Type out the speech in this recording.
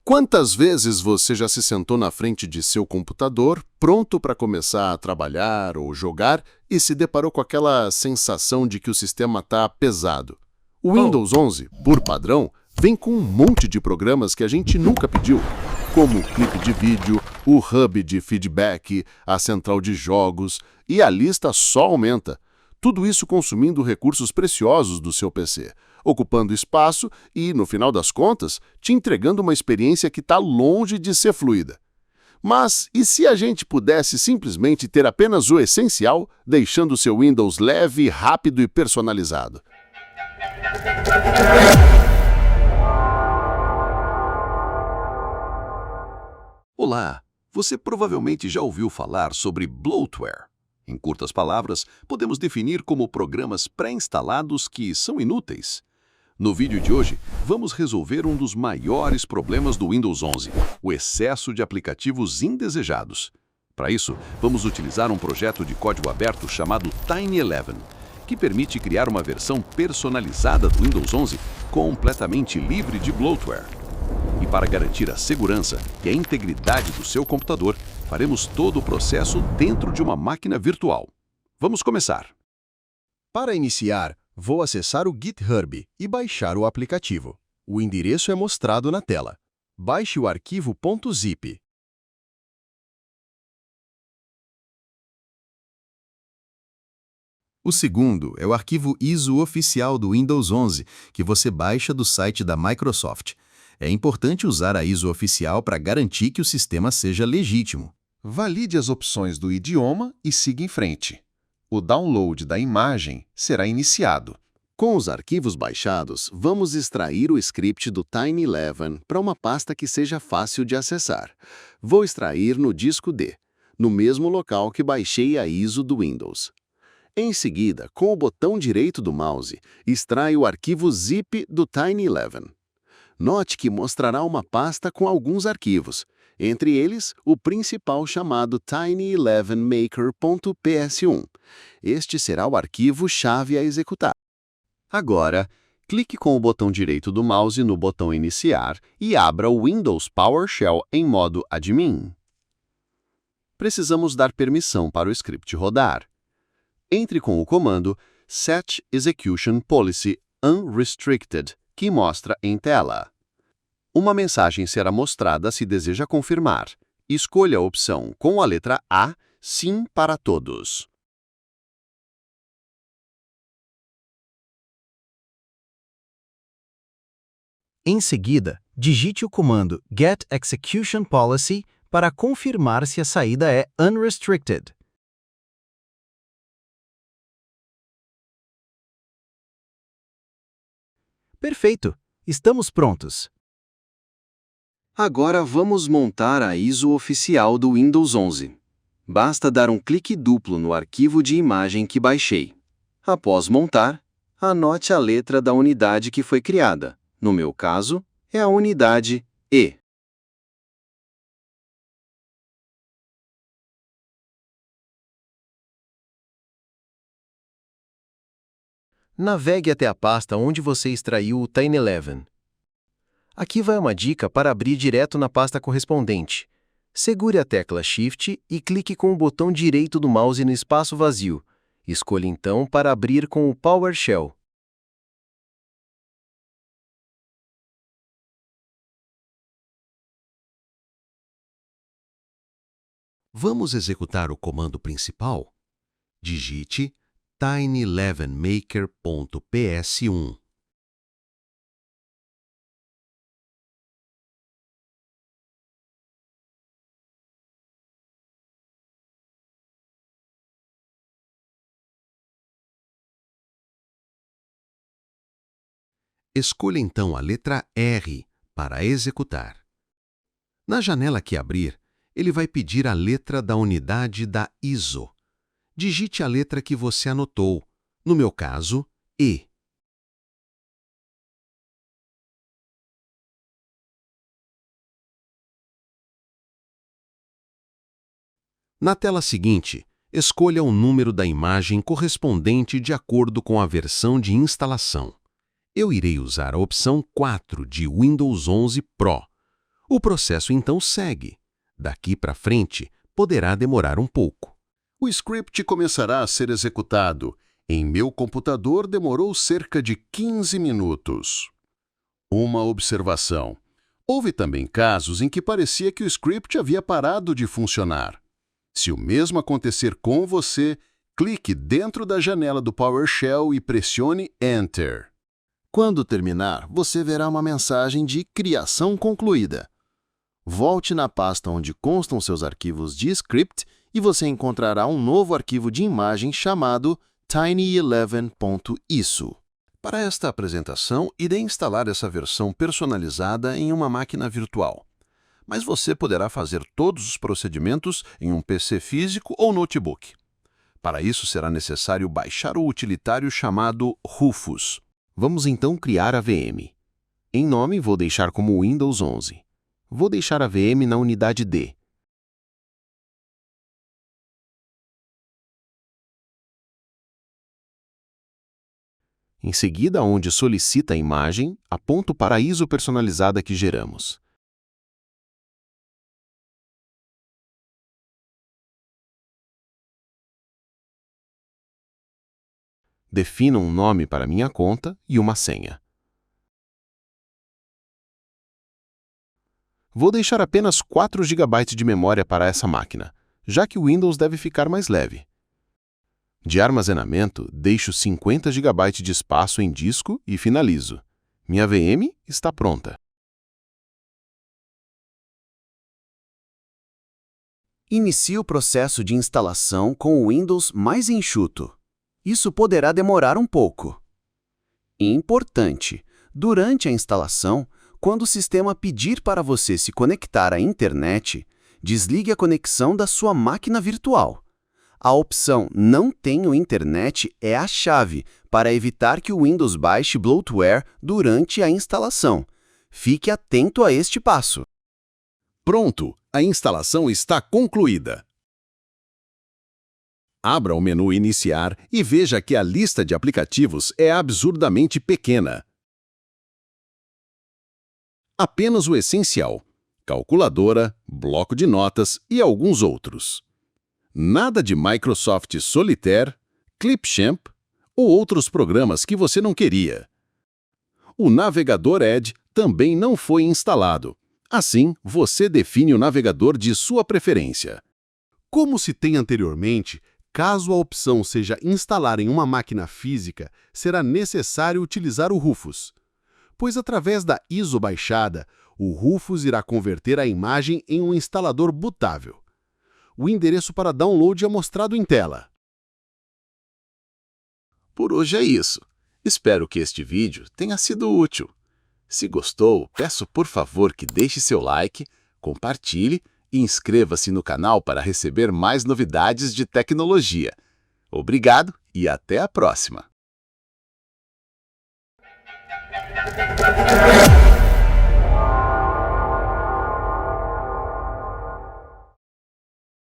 Quantas vezes você já se sentou na frente de seu computador, pronto para começar a trabalhar ou jogar, e se deparou com aquela sensação de que o sistema está pesado? O Windows 11, por padrão, vem com um monte de programas que a gente nunca pediu, como o clipe de vídeo, o hub de feedback, a central de jogos, e a lista só aumenta. Tudo isso consumindo recursos preciosos do seu PC, ocupando espaço e, no final das contas, te entregando uma experiência que está longe de ser fluida. Mas e se a gente pudesse simplesmente ter apenas o essencial, deixando o seu Windows leve, rápido e personalizado? Olá! Você provavelmente já ouviu falar sobre bloatware. Em curtas palavras, podemos definir como programas pré-instalados que são inúteis. No vídeo de hoje, vamos resolver um dos maiores problemas do Windows 11, o excesso de aplicativos indesejados. Para isso, vamos utilizar um projeto de código aberto chamado Tiny11, que permite criar uma versão personalizada do Windows 11 completamente livre de bloatware. E para garantir a segurança e a integridade do seu computador, faremos todo o processo dentro de uma máquina virtual. Vamos começar. Para iniciar, vou acessar o GitHub e baixar o aplicativo. O endereço é mostrado na tela. Baixe o arquivo .zip. O segundo é o arquivo ISO oficial do Windows 11, que você baixa do site da Microsoft. É importante usar a ISO oficial para garantir que o sistema seja legítimo. Valide as opções do idioma e siga em frente. O download da imagem será iniciado. Com os arquivos baixados, vamos extrair o script do Tiny11 para uma pasta que seja fácil de acessar. Vou extrair no disco D, no mesmo local que baixei a ISO do Windows. Em seguida, com o botão direito do mouse, extrai o arquivo zip do Tiny11. Note que mostrará uma pasta com alguns arquivos, entre eles o principal chamado tiny11maker.ps1. Este será o arquivo-chave a executar. Agora, clique com o botão direito do mouse no botão Iniciar e abra o Windows PowerShell em modo admin. Precisamos dar permissão para o script rodar. Entre com o comando Set Execution Policy Unrestricted, que mostra em tela. Uma mensagem será mostrada se deseja confirmar. Escolha a opção com a letra A, Sim para todos. Em seguida, digite o comando Get Execution Policy para confirmar se a saída é Unrestricted. Perfeito! Estamos prontos. Agora vamos montar a ISO oficial do Windows 11. Basta dar um clique duplo no arquivo de imagem que baixei. Após montar, anote a letra da unidade que foi criada. No meu caso, é a unidade E. Navegue até a pasta onde você extraiu o Tiny11. Aqui vai uma dica para abrir direto na pasta correspondente. Segure a tecla Shift e clique com o botão direito do mouse no espaço vazio. Escolha então para abrir com o PowerShell. Vamos executar o comando principal? Digite tiny11maker.ps1. Escolha então a letra R para executar. Na janela que abrir, ele vai pedir a letra da unidade da ISO. Digite a letra que você anotou, no meu caso, E. Na tela seguinte, escolha o número da imagem correspondente de acordo com a versão de instalação. Eu irei usar a opção 4 de Windows 11 Pro. O processo então segue. Daqui para frente, poderá demorar um pouco. O script começará a ser executado. Em meu computador demorou cerca de 15 minutos. Uma observação. Houve também casos em que parecia que o script havia parado de funcionar. Se o mesmo acontecer com você, clique dentro da janela do PowerShell e pressione Enter. Quando terminar, você verá uma mensagem de criação concluída. Volte na pasta onde constam seus arquivos de script e você encontrará um novo arquivo de imagem chamado tiny11.iso. Para esta apresentação, irei instalar essa versão personalizada em uma máquina virtual. Mas você poderá fazer todos os procedimentos em um PC físico ou notebook. Para isso, será necessário baixar o utilitário chamado Rufus. Vamos então criar a VM. Em nome, vou deixar como Windows 11. Vou deixar a VM na unidade D. Em seguida, onde solicita a imagem, aponto para a ISO personalizada que geramos. Defino um nome para minha conta e uma senha. Vou deixar apenas 4 GB de memória para essa máquina, já que o Windows deve ficar mais leve. De armazenamento, deixo 50 GB de espaço em disco e finalizo. Minha VM está pronta. Inicie o processo de instalação com o Windows mais enxuto. Isso poderá demorar um pouco. Importante: durante a instalação, quando o sistema pedir para você se conectar à internet, desligue a conexão da sua máquina virtual. A opção Não tenho internet é a chave para evitar que o Windows baixe bloatware durante a instalação. Fique atento a este passo. Pronto, a instalação está concluída. Abra o menu Iniciar e veja que a lista de aplicativos é absurdamente pequena. Apenas o essencial: calculadora, bloco de notas e alguns outros. Nada de Microsoft Solitaire, Clipchamp ou outros programas que você não queria. O navegador Edge também não foi instalado. Assim, você define o navegador de sua preferência. Como citei anteriormente, caso a opção seja instalar em uma máquina física, será necessário utilizar o Rufus, pois através da ISO baixada, o Rufus irá converter a imagem em um instalador bootável. O endereço para download é mostrado em tela. Por hoje é isso. Espero que este vídeo tenha sido útil. Se gostou, peço por favor que deixe seu like, compartilhe e inscreva-se no canal para receber mais novidades de tecnologia. Obrigado e até a próxima!